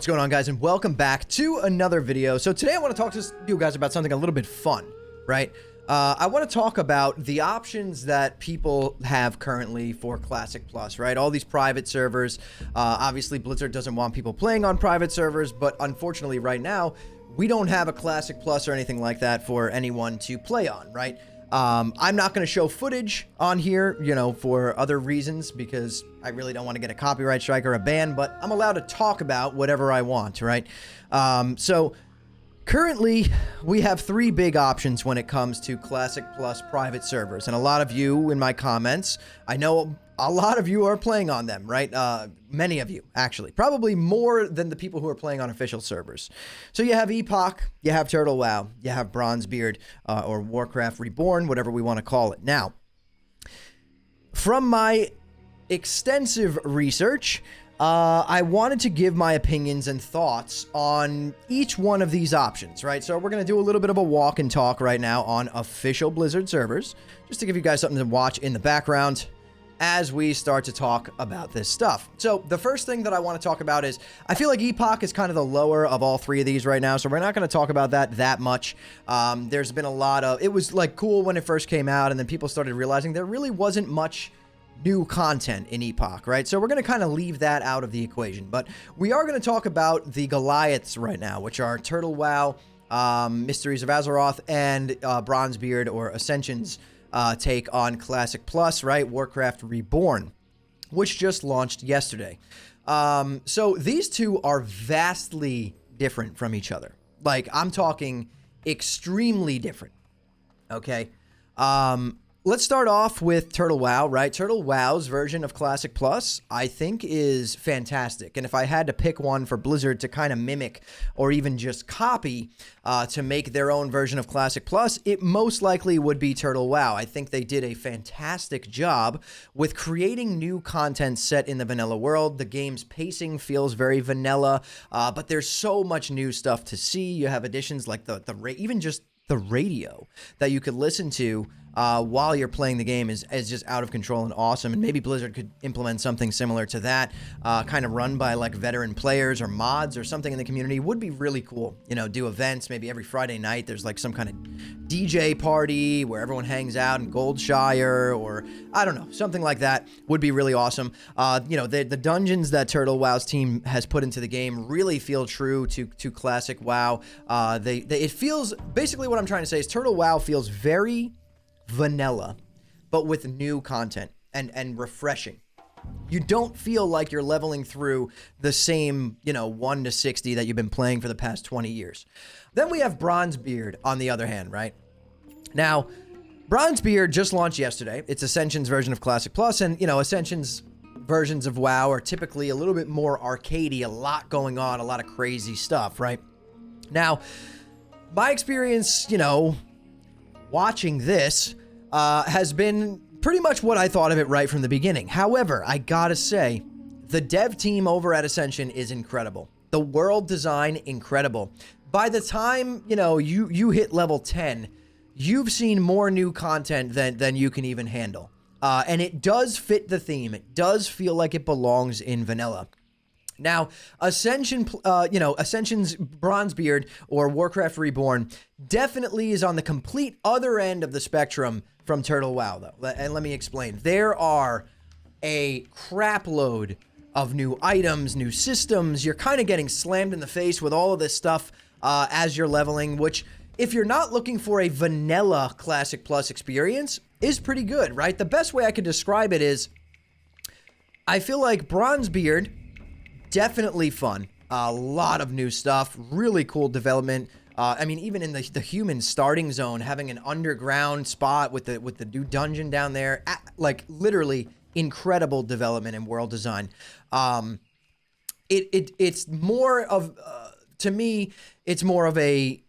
What's going on, guys, and welcome back to another video. So today I want to talk to you guys about something a little bit fun, right? I want to talk about the options that people have currently for Classic Plus, right? All these private servers. Obviously, Blizzard doesn't want people playing on private servers, but unfortunately right now, we don't have a Classic Plus or anything like that for anyone to play on, right? I'm not going to show footage on here, you know, for other reasons, because I really don't want to get a copyright strike or a ban, but I'm allowed to talk about whatever I want, right? So currently we have three big options when it comes to Classic Plus private servers. And a lot of you in my comments, I know a lot of you are playing on them, right? Many of you, actually. Probably more than the people who are playing on official servers. So you have Epoch, you have Turtle WoW, you have Bronzebeard, or Warcraft Reborn, whatever we want to call it. Now, from my extensive research, I wanted to give my opinions and thoughts on each one of these options, right? So we're going to do a little bit of a walk and talk right now on official Blizzard servers, just to give you guys something to watch in the background as we start to talk about this stuff. So the first thing that I want to talk about is, I feel like Epoch is kind of the lower of all three of these right now, so we're not going to talk about that much. There's been a lot of, it was like cool when it first came out, and then people started realizing there really wasn't much new content in Epoch, right? So we're going to kind of leave that out of the equation, but we are going to talk about the Goliaths right now, which are Turtle WoW, Mysteries of Azeroth, and Bronzebeard or Ascension's take on Classic Plus, right? Warcraft Reborn, which just launched yesterday. So these two are vastly different from each other. Like, I'm talking extremely different. Okay. Let's start off with Turtle WoW, right? Turtle WoW's version of Classic Plus, I think, is fantastic. And if I had to pick one for Blizzard to kind of mimic or even just copy to make their own version of Classic Plus, it most likely would be Turtle WoW. I think they did a fantastic job with creating new content set in the vanilla world. The game's pacing feels very vanilla, but there's so much new stuff to see. You have additions like even just the radio that you could listen to while you're playing the game is just out of control and awesome. And maybe Blizzard could implement something similar to that, kind of run by like veteran players or mods or something in the community. Would be really cool. You know, do events maybe every Friday night. There's like some kind of DJ party where everyone hangs out in Goldshire, or I don't know, something like that would be really awesome. You know, the dungeons that Turtle WoW's team has put into the game really feel true to Classic WoW. It feels, basically what I'm trying to say is Turtle WoW feels very vanilla, but with new content and refreshing. You don't feel like you're leveling through the same, you know, 1 to 60 that you've been playing for the past 20 years. Then we have Bronzebeard on the other hand, right? Now, Bronzebeard just launched yesterday. It's Ascension's version of Classic Plus, and, you know, Ascension's versions of WoW are typically a little bit more arcadey, a lot going on, a lot of crazy stuff, right? Now, my experience, you know, watching this has been pretty much what I thought of it right from the beginning. However, I gotta say, the dev team over at Ascension is incredible. The world design, incredible. By the time, you know, you hit level 10, you've seen more new content than you can even handle. And it does fit the theme. It does feel like it belongs in vanilla. Now, Ascension, you know, Ascension's Bronzebeard or Warcraft Reborn definitely is on the complete other end of the spectrum from Turtle WoW, though. And let me explain. There are a crap load of new items, new systems. You're kind of getting slammed in the face with all of this stuff as you're leveling, which, if you're not looking for a vanilla Classic Plus experience, is pretty good, right? The best way I could describe it is, I feel like Bronzebeard, definitely fun. A lot of new stuff, really cool development. I mean, even in the human starting zone, having an underground spot with the new dungeon down there, like literally incredible development and world design. It's more of, to me, it's more of a,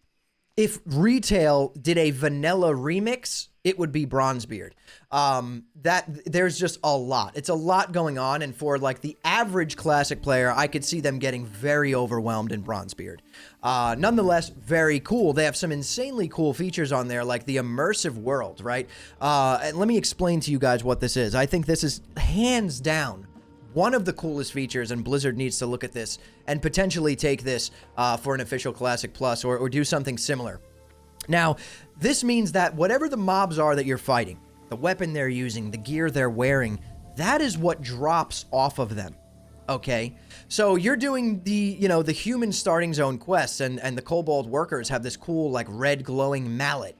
if retail did a vanilla remix, it would be Bronzebeard. There's just a lot. It's a lot going on, and for like the average Classic player, I could see them getting very overwhelmed in Bronzebeard. Nonetheless, very cool. They have some insanely cool features on there, like the immersive world, right? And let me explain to you guys what this is. I think this is hands down one of the coolest features, and Blizzard needs to look at this and potentially take this for an official Classic Plus or do something similar. Now, this means that whatever the mobs are that you're fighting, the weapon they're using, the gear they're wearing, that is what drops off of them. Okay, so you're doing the, the human starting zone quests, and the Kobold workers have this cool, like, red glowing mallet.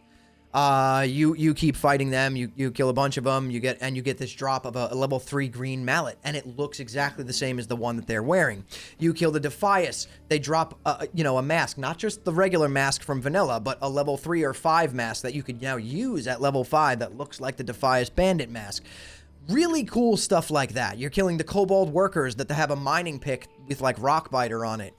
You keep fighting them, you kill a bunch of them, you get this drop of a level 3 green mallet, and it looks exactly the same as the one that they're wearing. You kill the Defias, they drop, a mask, not just the regular mask from vanilla, but a level 3 or 5 mask that you could now use at level 5 that looks like the Defias bandit mask. Really cool stuff like that. You're killing the Kobold workers that have a mining pick with, like, Rockbiter on it.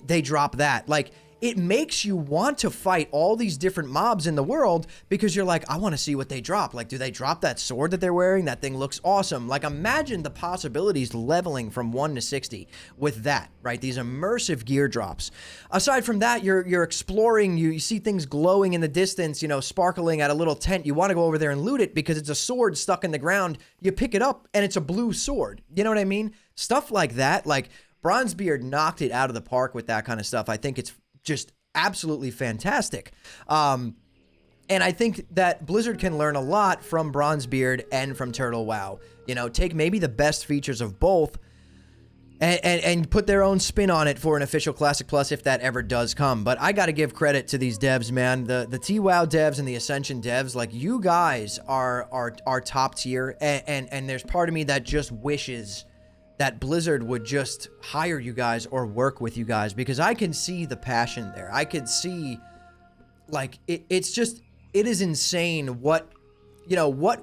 They drop that. Like, it makes you want to fight all these different mobs in the world because you're like, I want to see what they drop. Like, do they drop that sword that they're wearing? That thing looks awesome. Like, imagine the possibilities leveling from 1 to 60 with that, right? These immersive gear drops. Aside from that, you're exploring, you see things glowing in the distance, sparkling at a little tent. You want to go over there and loot it because it's a sword stuck in the ground. You pick it up and it's a blue sword. You know what I mean? Stuff like that. Like, Bronzebeard knocked it out of the park with that kind of stuff. I think it's just absolutely fantastic. And I think that Blizzard can learn a lot from Bronzebeard and from Turtle WoW. Take maybe the best features of both and put their own spin on it for an official Classic Plus if that ever does come. But I got to give credit to these devs, man. The TWoW devs and the Ascension devs, like, you guys are top tier. And there's part of me that just wishes that Blizzard would just hire you guys or work with you guys, because I can see the passion there. I could see, like, it is insane what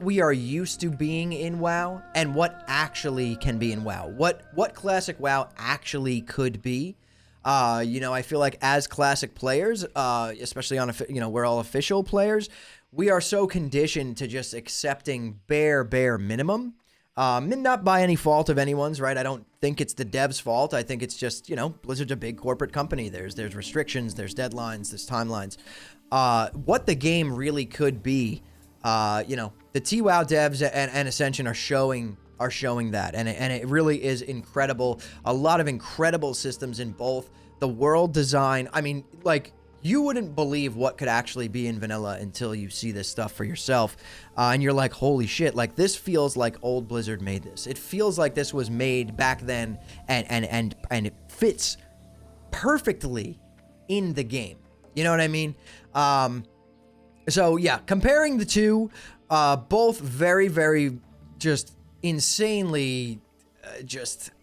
we are used to being in WoW and what actually can be in WoW. What Classic WoW actually could be. I feel like as Classic players, especially on, we're all official players, we are so conditioned to just accepting bare minimum. Not by any fault of anyone's, right? I don't think it's the devs' fault. I think it's just, Blizzard's a big corporate company. There's restrictions, there's deadlines, there's timelines. What the game really could be, the TWoW devs and Ascension are showing that, and it really is incredible. A lot of incredible systems in both. The world design, I mean, like, you wouldn't believe what could actually be in vanilla until you see this stuff for yourself. And you're like, holy shit, like, this feels like old Blizzard made this. It feels like this was made back then, and it fits perfectly in the game. You know what I mean? So yeah, comparing the two, both very, very just insanely,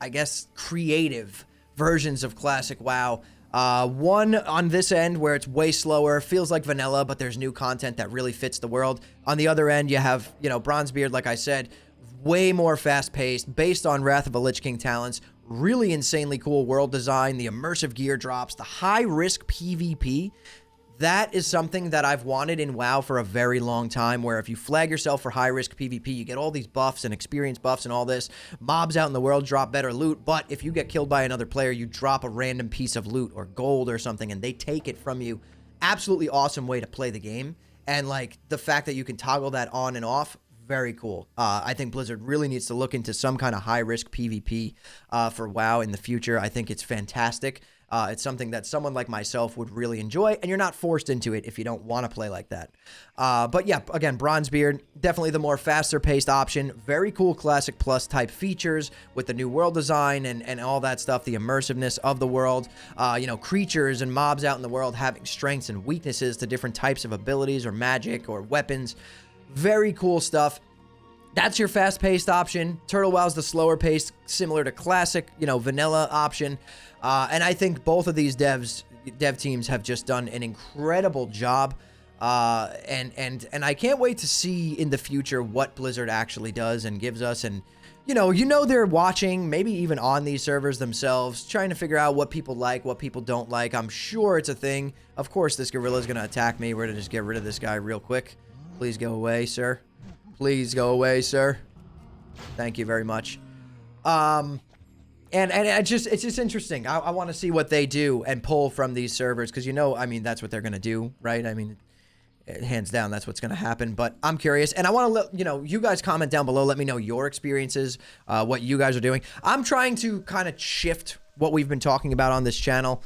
I guess, creative versions of Classic WoW. One on this end where it's way slower, feels like vanilla, but there's new content that really fits the world. On the other end, you have, Bronzebeard, like I said, way more fast-paced, based on Wrath of a Lich King talents, really insanely cool world design, the immersive gear drops, the high-risk PvP. That is something that I've wanted in WoW for a very long time, where if you flag yourself for high-risk PvP, you get all these buffs and experience buffs and all this. Mobs out in the world drop better loot, but if you get killed by another player, you drop a random piece of loot or gold or something, and they take it from you. Absolutely awesome way to play the game. And, like, the fact that you can toggle that on and off, very cool. I think Blizzard really needs to look into some kind of high-risk PvP for WoW in the future. I think it's fantastic. It's something that someone like myself would really enjoy, and you're not forced into it if you don't want to play like that. But yeah, again, Bronzebeard, definitely the more faster-paced option. Very cool Classic Plus type features with the new world design and all that stuff, the immersiveness of the world, creatures and mobs out in the world having strengths and weaknesses to different types of abilities or magic or weapons. Very cool stuff. That's your fast-paced option. Turtle WoW's the slower-paced, similar to Classic, vanilla option. And I think both of these dev teams have just done an incredible job. And I can't wait to see in the future what Blizzard actually does and gives us. And, they're watching, maybe even on these servers themselves, trying to figure out what people like, what people don't like. I'm sure it's a thing. Of course, this gorilla's going to attack me. We're going to just get rid of this guy real quick. Please go away, sir. Please go away, sir. Thank you very much. And it's just interesting. I want to see what they do and pull from these servers because, I mean, that's what they're going to do, right? I mean, hands down, that's what's going to happen. But I'm curious, and I want to let you guys comment down below. Let me know your experiences, what you guys are doing. I'm trying to kind of shift what we've been talking about on this channel.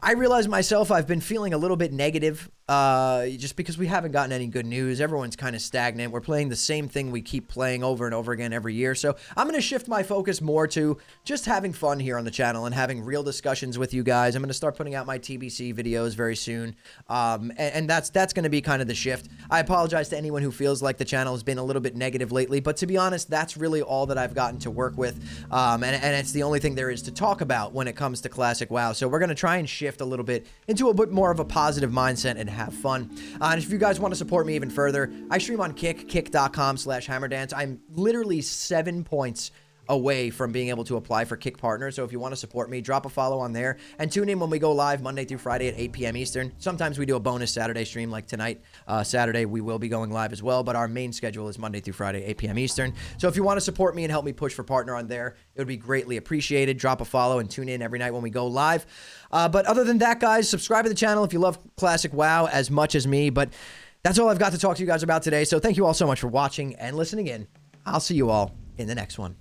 I realize myself, I've been feeling a little bit negative just because we haven't gotten any good news. Everyone's kind of stagnant. We're playing the same thing we keep playing over and over again every year. So I'm going to shift my focus more to just having fun here on the channel and having real discussions with you guys. I'm going to start putting out my TBC videos very soon. And that's going to be kind of the shift. I apologize to anyone who feels like the channel has been a little bit negative lately, but to be honest, that's really all that I've gotten to work with. And it's the only thing there is to talk about when it comes to Classic WoW. So we're going to try and shift a little bit into a bit more of a positive mindset and have fun. And if you guys want to support me even further, I stream on kick.com/hammerdance. I'm literally 7 points away from being able to apply for Kick Partner. So if you want to support me, drop a follow on there and tune in when we go live Monday through Friday at 8 p.m. Eastern. Sometimes we do a bonus Saturday stream like tonight. Saturday we will be going live as well, but our main schedule is Monday through Friday, 8 p.m. Eastern. So if you want to support me and help me push for Partner on there, it would be greatly appreciated. Drop a follow and tune in every night when we go live. But other than that, guys, subscribe to the channel if you love Classic WoW as much as me. But that's all I've got to talk to you guys about today. So thank you all so much for watching and listening in. I'll see you all in the next one.